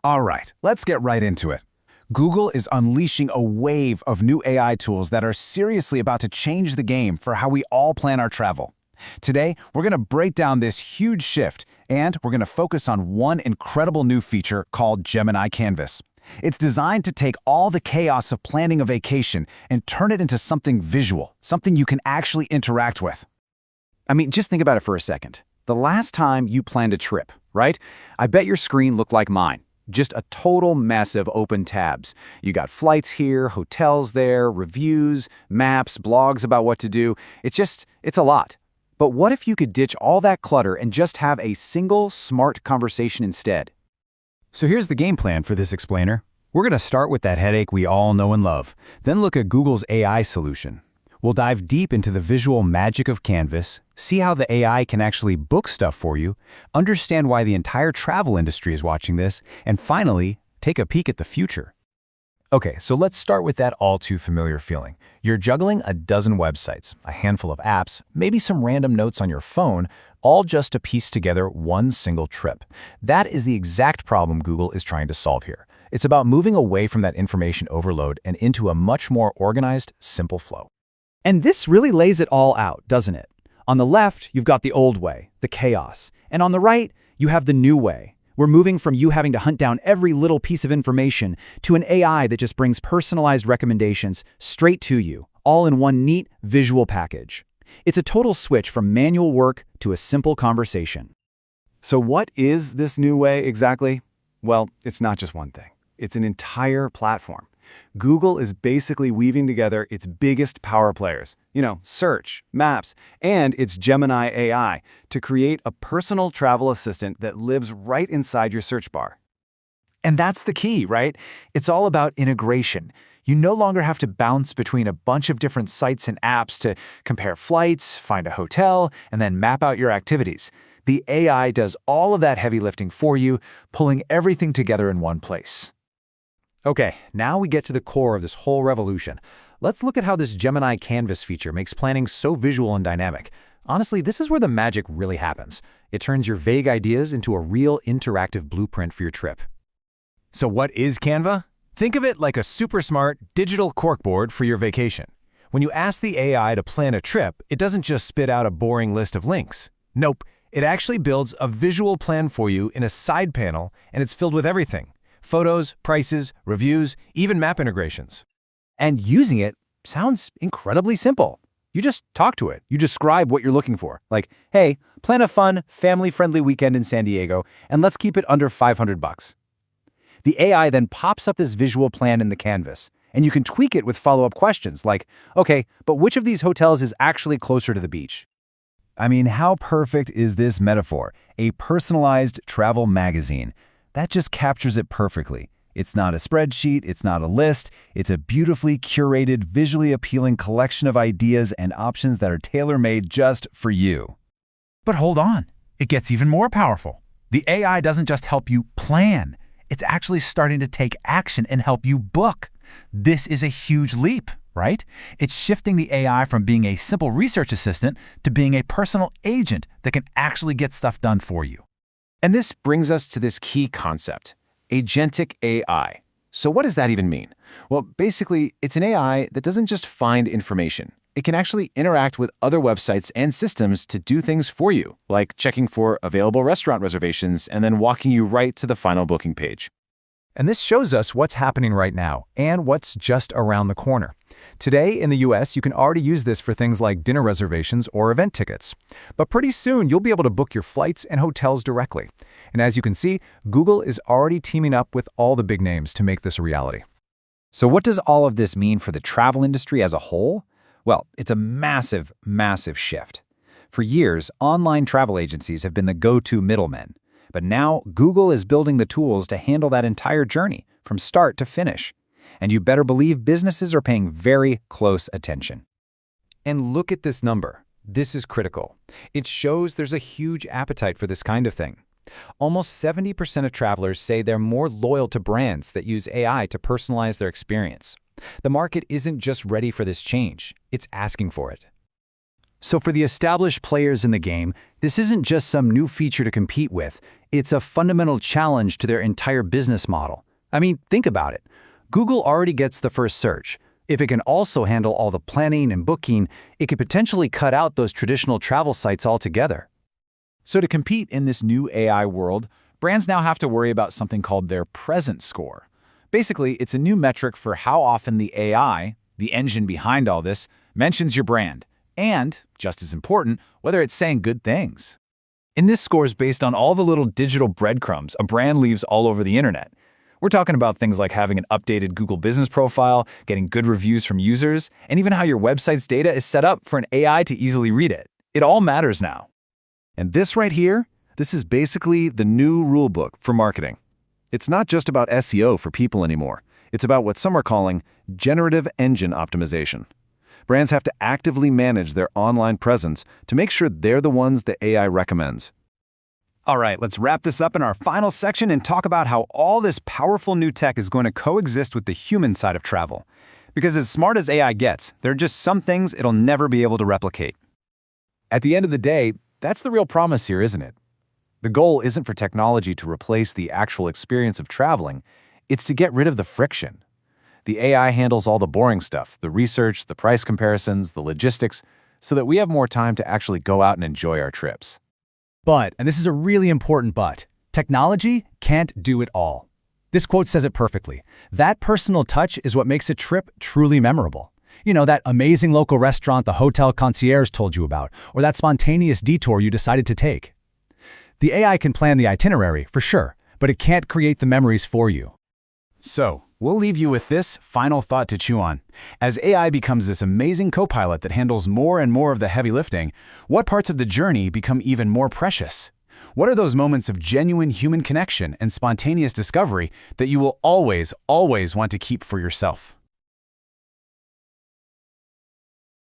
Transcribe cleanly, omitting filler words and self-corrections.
All right, let's get right into it. Google is unleashing a wave of new AI tools that are seriously about to change the game for how we all plan our travel. Today, we're going to break down this huge shift, and we're going to focus on one incredible new feature called Gemini Canvas. It's designed to take all the chaos of planning a vacation and turn it into something visual, something you can actually interact with. I mean, just think about it for a second. The last time you planned a trip, right? I bet your screen looked like mine. Just a total mess of open tabs. You got flights here, hotels there, reviews, maps, blogs about what to do. It's a lot. But what if you could ditch all that clutter and just have a single smart conversation instead? So here's the game plan for this explainer. We're going to start with that headache we all know and love, then look at Google's AI solution. We'll dive deep into the visual magic of Canvas, see how the AI can actually book stuff for you, understand why the entire travel industry is watching this, and finally, take a peek at the future. Okay, so let's start with that all-too-familiar feeling. You're juggling a dozen websites, a handful of apps, maybe some random notes on your phone, all just to piece together one single trip. That is the exact problem Google is trying to solve here. It's about moving away from that information overload and into a much more organized, simple flow. And this really lays it all out, doesn't it? On the left, you've got the old way, the chaos. And on the right, you have the new way. We're moving from you having to hunt down every little piece of information to an AI that just brings personalized recommendations straight to you, all in one neat visual package. It's a total switch from manual work to a simple conversation. So what is this new way exactly? Well, it's not just one thing. It's an entire platform. Google is basically weaving together its biggest power players, search, maps, and its Gemini AI to create a personal travel assistant that lives right inside your search bar. And that's the key, right? It's all about integration. You no longer have to bounce between a bunch of different sites and apps to compare flights, find a hotel, and then map out your activities. The AI does all of that heavy lifting for you, pulling everything together in one place. Okay, now we get to the core of this whole revolution. Let's look at how this Gemini Canvas feature makes planning so visual and dynamic. Honestly, this is where the magic really happens. It turns your vague ideas into a real interactive blueprint for your trip. So what is Canva? Think of it like a super smart digital corkboard for your vacation. When you ask the AI to plan a trip, it doesn't just spit out a boring list of links. Nope, it actually builds a visual plan for you in a side panel, and it's filled with everything. Photos, prices, reviews, even map integrations. And using it sounds incredibly simple. You just talk to it. You describe what you're looking for. Like, hey, plan a fun, family-friendly weekend in San Diego, and let's keep it under $500. The AI then pops up this visual plan in the canvas, and you can tweak it with follow-up questions like, okay, but which of these hotels is actually closer to the beach? I mean, how perfect is this metaphor? A personalized travel magazine. That just captures it perfectly. It's not a spreadsheet, it's not a list, it's a beautifully curated, visually appealing collection of ideas and options that are tailor-made just for you. But hold on, it gets even more powerful. The AI doesn't just help you plan, it's actually starting to take action and help you book. This is a huge leap, right? It's shifting the AI from being a simple research assistant to being a personal agent that can actually get stuff done for you. And this brings us to this key concept, Agentic AI. So what does that even mean? Well, basically, it's an AI that doesn't just find information. It can actually interact with other websites and systems to do things for you, like checking for available restaurant reservations and then walking you right to the final booking page. And this shows us what's happening right now and what's just around the corner. Today in the US, you can already use this for things like dinner reservations or event tickets. But pretty soon, you'll be able to book your flights and hotels directly. And as you can see, Google is already teaming up with all the big names to make this a reality. So what does all of this mean for the travel industry as a whole? Well, it's a massive, massive shift. For years, online travel agencies have been the go-to middlemen. But now, Google is building the tools to handle that entire journey, from start to finish. And you better believe businesses are paying very close attention. And look at this number. This is critical. It shows there's a huge appetite for this kind of thing. Almost 70% of travelers say they're more loyal to brands that use AI to personalize their experience. The market isn't just ready for this change, it's asking for it. So for the established players in the game, this isn't just some new feature to compete with, It's a fundamental challenge to their entire business model. I mean, think about it. Google already gets the first search. If it can also handle all the planning and booking, it could potentially cut out those traditional travel sites altogether. So to compete in this new AI world, brands now have to worry about something called their presence score. Basically, it's a new metric for how often the AI, the engine behind all this, mentions your brand, and, just as important, whether it's saying good things. And this score is based on all the little digital breadcrumbs a brand leaves all over the internet. We're talking about things like having an updated Google business profile, getting good reviews from users, and even how your website's data is set up for an AI to easily read it. It all matters now. And this right here, this is basically the new rulebook for marketing. It's not just about SEO for people anymore. It's about what some are calling generative engine optimization. Brands have to actively manage their online presence to make sure they're the ones the AI recommends. All right, let's wrap this up in our final section and talk about how all this powerful new tech is going to coexist with the human side of travel. Because as smart as AI gets, there are just some things it'll never be able to replicate. At the end of the day, that's the real promise here, isn't it? The goal isn't for technology to replace the actual experience of traveling, it's to get rid of the friction. The AI handles all the boring stuff, the research, the price comparisons, the logistics, so that we have more time to actually go out and enjoy our trips. But, and this is a really important but, technology can't do it all. This quote says it perfectly. That personal touch is what makes a trip truly memorable. You know, that amazing local restaurant the hotel concierge told you about, or that spontaneous detour you decided to take. The AI can plan the itinerary, for sure, but it can't create the memories for you. So, we'll leave you with this final thought to chew on. As AI becomes this amazing co-pilot that handles more and more of the heavy lifting, what parts of the journey become even more precious? What are those moments of genuine human connection and spontaneous discovery that you will always want to keep for yourself?